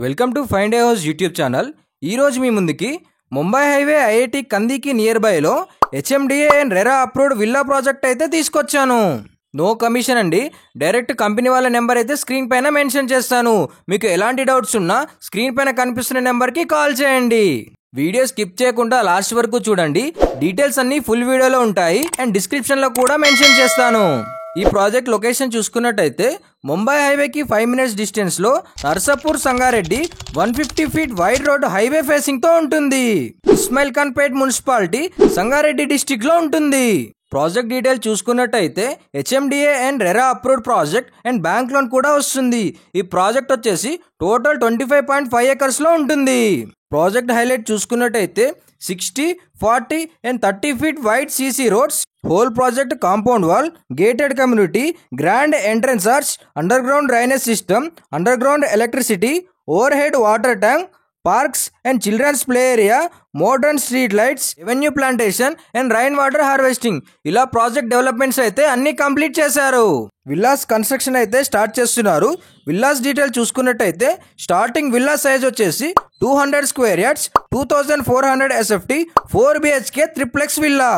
Welcome to find a house YouTube channel. ఈరోజు మీ ముందుకి ముంబై హైవే ఐఐటి కందికి నియర్ బైలో HMDA and RERA approved villa project అయితే తీసుకొచ్చాను. నో కమిషన్ అండి, డైరెక్ట్ కంపెనీ వాళ్ళ నెంబర్ అయితే స్క్రీన్ పైన మెన్షన్ చేస్తాను. మీకు ఎలాంటి డౌట్స్ ఉన్నా స్క్రీన్ పైన కనిపిస్తున్న నెంబర్కి కాల్ చేయండి. వీడియో స్కిప్ చేయకుండా లాస్ట్ వరకు చూడండి. డీటెయిల్స్ అన్నీ ఫుల్ వీడియోలో ఉంటాయి అండ్ డిస్క్రిప్షన్లో కూడా మెన్షన్ చేస్తాను. ఈ ప్రాజెక్ట్ లొకేషన్ చూసుకున్నట్టయితే ముంబై హైవేకి 5 minutes డిస్టెన్స్లో Narsapur Sangareddy 150 feet wide road highway ఫేసింగ్తో ఉంటుంది. ఇస్మాయిల్ ఖాన్ పేట్ మున్సిపాలిటీ సంగారెడ్డి డిస్టిక్లో ఉంటుంది. ప్రాజెక్ట్ డీటెయిల్ చూసుకున్నట్టయితే HMDA and RERA approved project and bank loan కూడా వస్తుంది. ఈ ప్రాజెక్ట్ వచ్చేసి టోటల్ 25.5 acres లో ఉంటుంది. ప్రాజెక్ట్ హైలైట్ చూసుకున్నట్టయితే 60, 40 and 30 feet wide CC roads, whole project compound wall, gated community, grand entrance arch, underground drainage system, underground electricity, overhead water tank, parks and children's play area, modern street lights, avenue plantation and rain water harvesting. ఇలా project developments అయితే అన్ని complete చేశారు. Villas construction అయితే start చేస్తున్నారు. Villas detail చూసుకున్నట్టయితే starting villa size వచ్చేసి 200 square yards, 2400 SFT, 4 BHK triplex villa.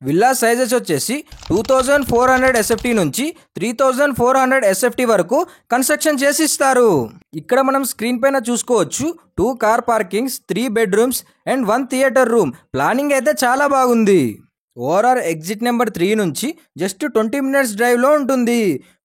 Villa sizes వచ్చేసి 2400 SFT నుంచి 3400 SFT వరకు కన్స్ట్రక్షన్ చేసి ఇస్తారు. ఇక్కడ మనం స్క్రీన్ పైన చూసుకోవచ్చు 2 car parkings, 3 bedrooms and 1 theater room. Planning అయితే చాలా బాగుంది. ఓఆర్ఆర్ ఎగ్జిట్ నెంబర్ 3 నుంచి జస్ట్ 20 minutes డ్రైవ్లో ఉంటుంది.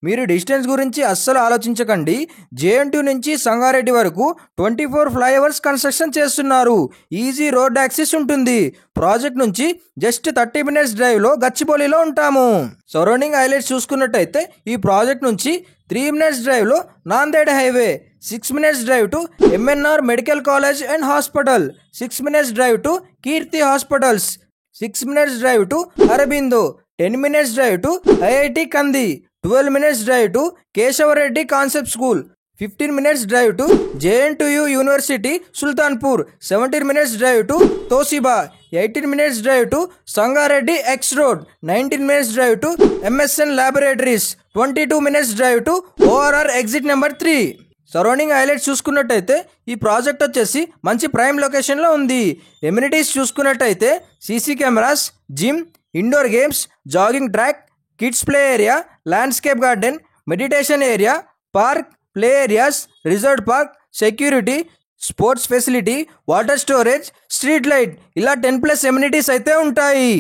మీరు డిస్టెన్స్ గురించి అస్సలు ఆలోచించకండి. JN2 నుంచి సంగారెడ్డి వరకు 24 flyovers కన్స్ట్రక్షన్ చేస్తున్నారు. ఈజీ రోడ్ యాక్సెస్ ఉంటుంది. ప్రాజెక్ట్ నుంచి జస్ట్ 30 minutes డ్రైవ్లో గచ్చిబౌలిలో ఉంటాము. సరౌండింగ్ హైలైట్స్ చూసుకున్నట్టయితే ఈ ప్రాజెక్ట్ నుంచి 3 minutes డ్రైవ్లో Nanded highway, 6 minutes drive to MNR medical college and hospital, 6 minutes drive to Keerthi hospitals, 6 minutes drive to Aurobindo, 10 minutes drive to IIT Kandi, 12 minutes drive to Kesavareddy Concept School, 15 minutes drive to JNTU University Sultanpur, 17 minutes drive to Toshiba, 18 minutes drive to Sangareddy X Road, 19 minutes drive to MSN Laboratories, 22 minutes drive to ORR exit number 3. Surrounding highlights చూసుకున్నట్టయితే ఈ project వచ్చేసి మంచి prime లొకేషన్లో ఉంది. Amenities చూసుకున్నట్టయితే CC cameras, gym, indoor games, jogging track, kids play area, landscape garden, meditation area, park, play areas, reserve park, security, sports facility, water storage, street light, ఇలా 10+ amenities అయితే ఉంటాయి.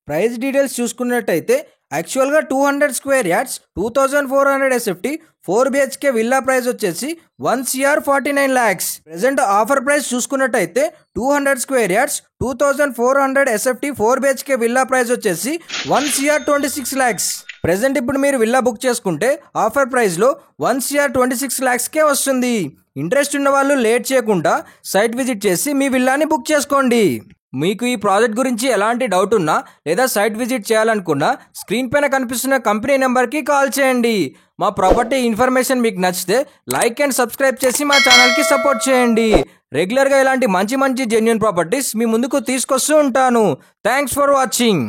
ప్రైస్ డీటెయిల్స్ చూసుకున్నట్టయితే యాక్చువల్గా 200 square yards, 2400 SFT, 4 BHK villa price వచ్చేసి 1,49 lakhs. Present offer price చూసుకున్నట్టయితే 200 square yards, 2400 SFT, 4 BHK villa price వచ్చేసి 1,26 lakhs. Present ఇప్పుడు మీరు విల్లా బుక్ చేసుకుంటే ఆఫర్ ప్రైస్లో 1,26 lakhsకే వస్తుంది. ఇంట్రెస్ట్ ఉన్న వాళ్ళు లేట్ చేయకుండా సైట్ విజిట్ చేసి మీ విల్లాని బుక్ చేసుకోండి. మీకు ఈ ప్రాజెక్ట్ గురించి ఎలాంటి డౌట్ ఉన్నా లేదా సైట్ విజిట్ చేయాలనుకున్నా స్క్రీన్ పైన కనిపిస్తున్న కంపెనీ నెంబర్కి కాల్ చేయండి. మా ప్రాపర్టీ ఇన్ఫర్మేషన్ మీకు నచ్చితే లైక్ అండ్ సబ్స్క్రైబ్ చేసి మా ఛానల్కి సపోర్ట్ చేయండి. రెగ్యులర్గా ఇలాంటి మంచి జెన్యూన్ ప్రాపర్టీస్ మీ ముందుకు తీసుకొస్తూ ఉంటాను. Thanks for watching.